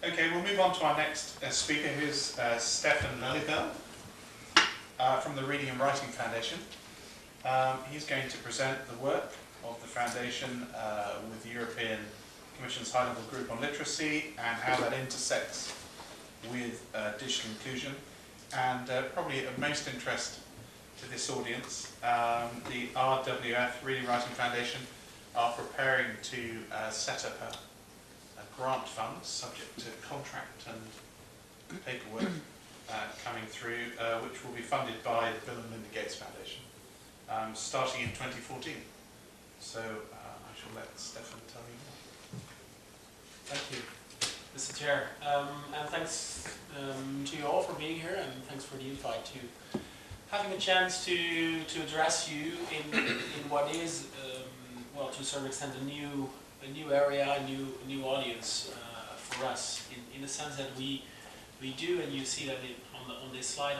Okay, we'll move on to our next speaker, who's Stefan Leliveld from the Reading and Writing Foundation. He's going to present the work of the Foundation with the European Commission's High-Level Group on Literacy and how that intersects with digital inclusion. And probably of most interest to this audience, the RWF, Reading and Writing Foundation, are preparing to set up a grant fund subject to contract and paperwork coming through, which will be funded by the Bill and Melinda Gates Foundation, starting in 2014. So I shall let Stefan tell you more. Thank you, Mr. Chair, and thanks to you all for being here, and thanks for the invite to having a chance to address you in what is, well, to a certain extent, a new area, a new audience for us. In the sense that we do, and you see that on this slide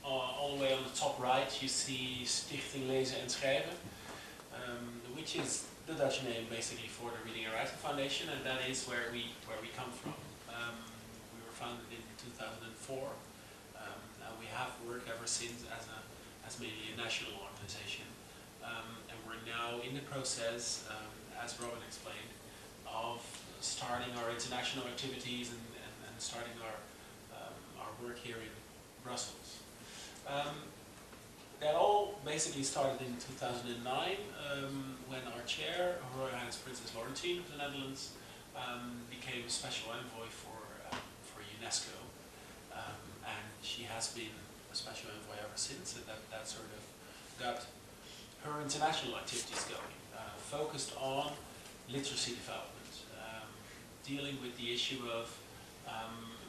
all the way on the top right, you see Stichting Lezen en Schrijven, which is the Dutch name basically for the Reading and Writing Foundation, and that is where we come from. We were founded in 2004, and we have worked ever since as mainly a national organization. And we're now in the process, as Robin explained, of starting our international activities and starting our work here in Brussels. That all basically started in 2009 when our chair, Her Royal Highness Princess Laurentien of the Netherlands, became a special envoy for UNESCO, and she has been a special envoy ever since, and that sort of got her international activities going, focused on literacy development, dealing with the issue of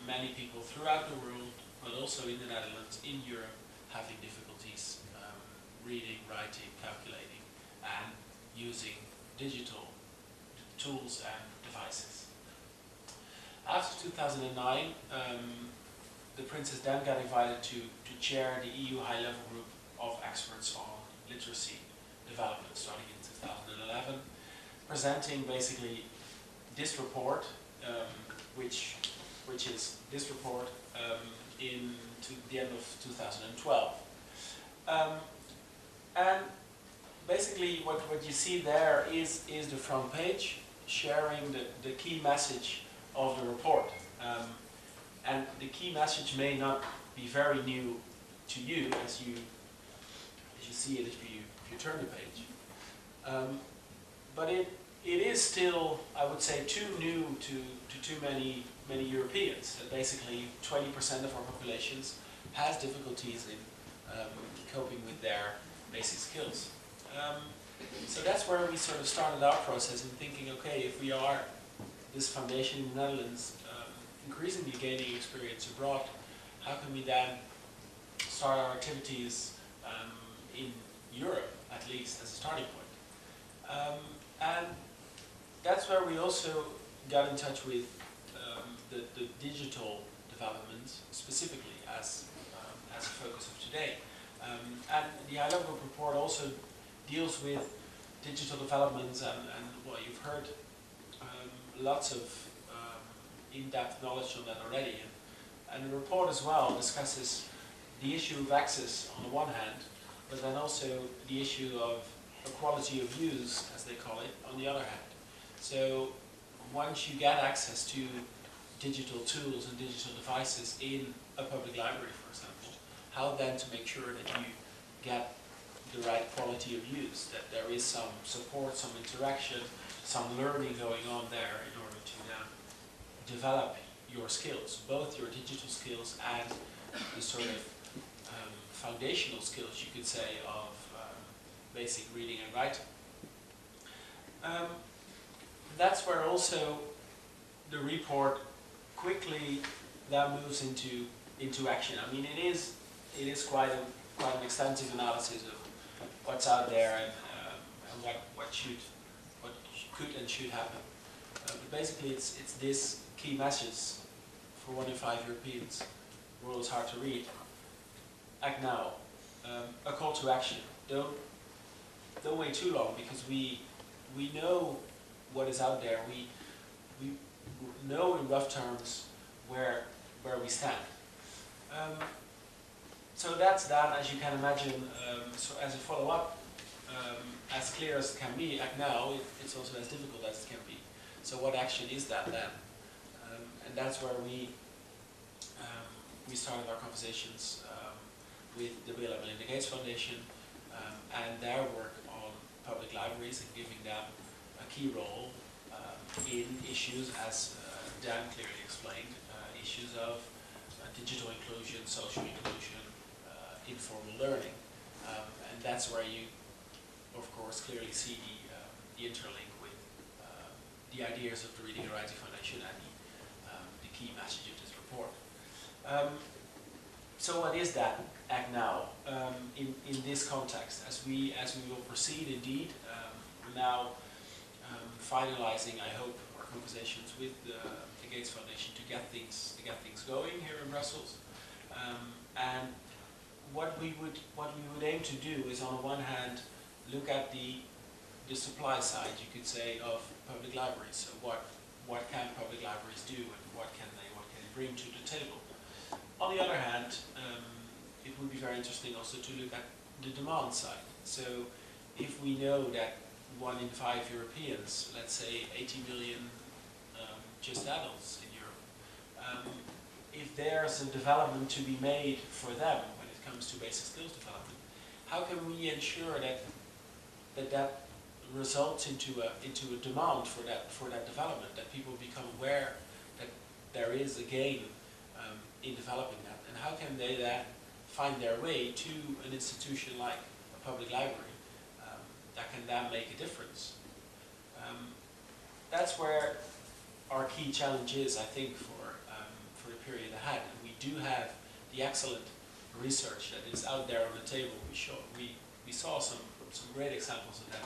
many people throughout the world, but also in the Netherlands, in Europe, having difficulties reading, writing, calculating, and using digital tools and devices. After 2009, the Princess then got invited to chair the EU high-level group of experts on literacy development, starting in 2011, presenting basically this report, which is this report in the end of 2012. And basically what you see there is the front page sharing the key message of the report. And the key message may not be very new to you as you see it if you turn the page. But it is still, I would say, too new to too many Europeans. Basically 20% of our populations has difficulties in coping with their basic skills. So that's where we sort of started our process in thinking, okay, if we are this foundation in the Netherlands increasingly gaining experience abroad, how can we then start our activities in Europe, at least as a starting point? And that's where we also got in touch with the digital development specifically as a focus of today. And the high-level group report also deals with digital developments, and well, you've heard lots of in-depth knowledge on that already. And the report as well discusses the issue of access on the one hand, but then also the issue of equality of use, as they call it, on the other hand. So once you get access to digital tools and digital devices in a public library, for example, how then to make sure that you get the right quality of use, that there is some support, some interaction, some learning going on there in order to develop your skills, both your digital skills and the sort of foundational skills, you could say, of basic reading and writing. That's where also the report quickly then moves into action. I mean, it is quite an extensive analysis of what's out there and what could and should happen. But basically, it's this key message for 1 in 5 Europeans. The world is hard to read. Act now. A call to action. Don't wait too long, because we know what is out there. know in rough terms where we stand. So that's that, as you can imagine. So as a follow-up, as clear as it can be, now it's also as difficult as it can be. So what action is that then? And that's where we started our conversations with the Bill and Melinda Gates Foundation and their work on public libraries and giving them a key role in issues, as Dan clearly explained, issues of digital inclusion, social inclusion, informal learning. And that's where you, of course, clearly see the interlink with the ideas of the Reading and Writing Foundation and the key message of this report. So what is that Act Now in this context? As we will proceed, indeed, we're now finalizing, I hope, our conversations with the Gates Foundation to get things going here in Brussels. And what we would aim to do is, on the one hand, look at the supply side, you could say, of public libraries. So what can public libraries do, and what can they bring to the table? On the other hand, it would be very interesting also to look at the demand side. So if we know that 1 in 5 Europeans, let's say 80 million just adults in Europe, if there's a development to be made for them when it comes to basic skills development, how can we ensure that results into a demand for that development, that people become aware that there is a gain in developing that, and how can they then find their way to an institution like a public library that can then make a difference? That's where our key challenge is, I think, for the period ahead. And we do have the excellent research that is out there on the table. We saw some great examples of that.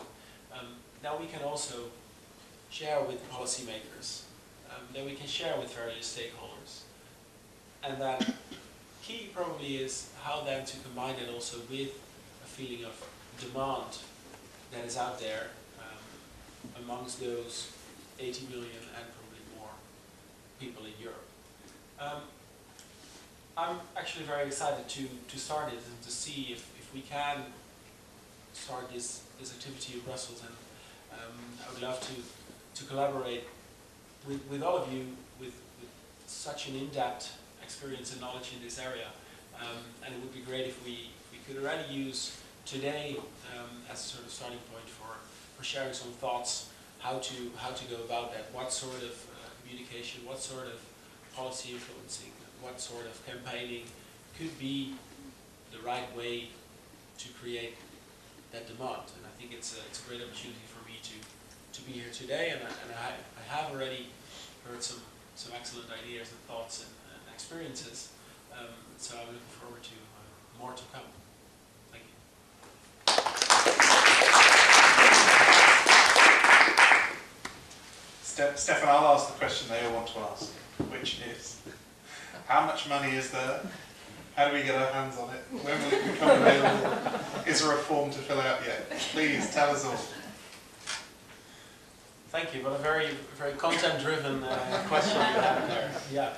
Now we can also share with policymakers, that we can share with various stakeholders. And that key probably is how then to combine it also with a feeling of demand that is out there amongst those 80 million and probably more people in Europe. I'm actually very excited to start it and to see if we can start this activity in Brussels, and I would love to collaborate with all of you with such an in-depth experience and knowledge in this area, and it would be great if we could already use today as a sort of starting point for sharing some thoughts how to go about that, what sort of communication, what sort of policy influencing, what sort of campaigning could be the right way to create that demand. And I think it's a great opportunity for me to be here today, and I have already heard some excellent ideas and thoughts and experiences, so I'm looking forward to more to come. Thank you. Stefan, I'll ask the question they all want to ask, which is, how much money is there? How do we get our hands on it? When will it become available? Is there a form to fill out yet? Please, tell us all. Thank you. What a very content-driven question you have there. Yeah.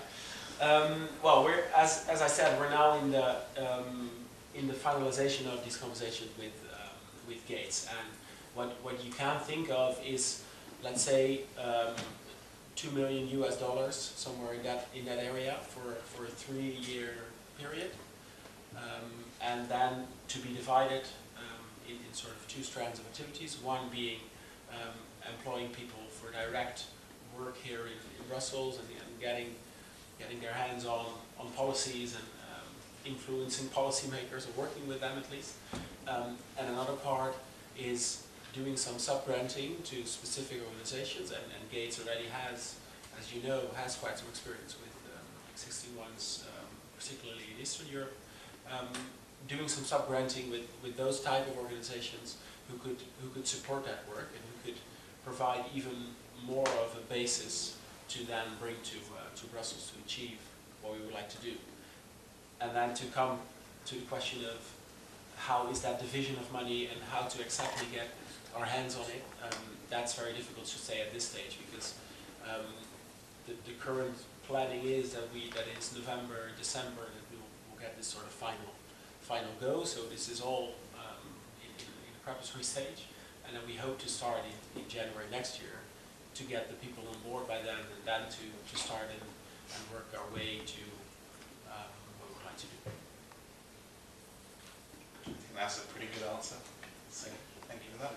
Well, we're as I said, we're now in the finalization of these conversations with Gates, and what you can think of is, let's say, $2 million somewhere in that area for a 3-year period, and then to be divided in sort of 2 strands of activities. One being employing people for direct work here in Brussels and getting their hands on policies and influencing policymakers, or working with them at least. And another part is doing some sub-granting to specific organizations, and Gates already has, as you know, has quite some experience with existing ones, particularly in Eastern Europe, doing some sub-granting with those type of organizations who could support that work and who could provide even more of a basis to then bring to Brussels to achieve what we would like to do. And then to come to the question of how is that division of money and how to exactly get our hands on it. That's very difficult to say at this stage, because the current planning is that it's November, December that we'll get this sort of final go. So this is all in the preparatory stage, and then we hope to start in January next year to get the people on board by then, and then to start and work our way to what we'd like to do. I think that's a pretty good answer. So thank you for that.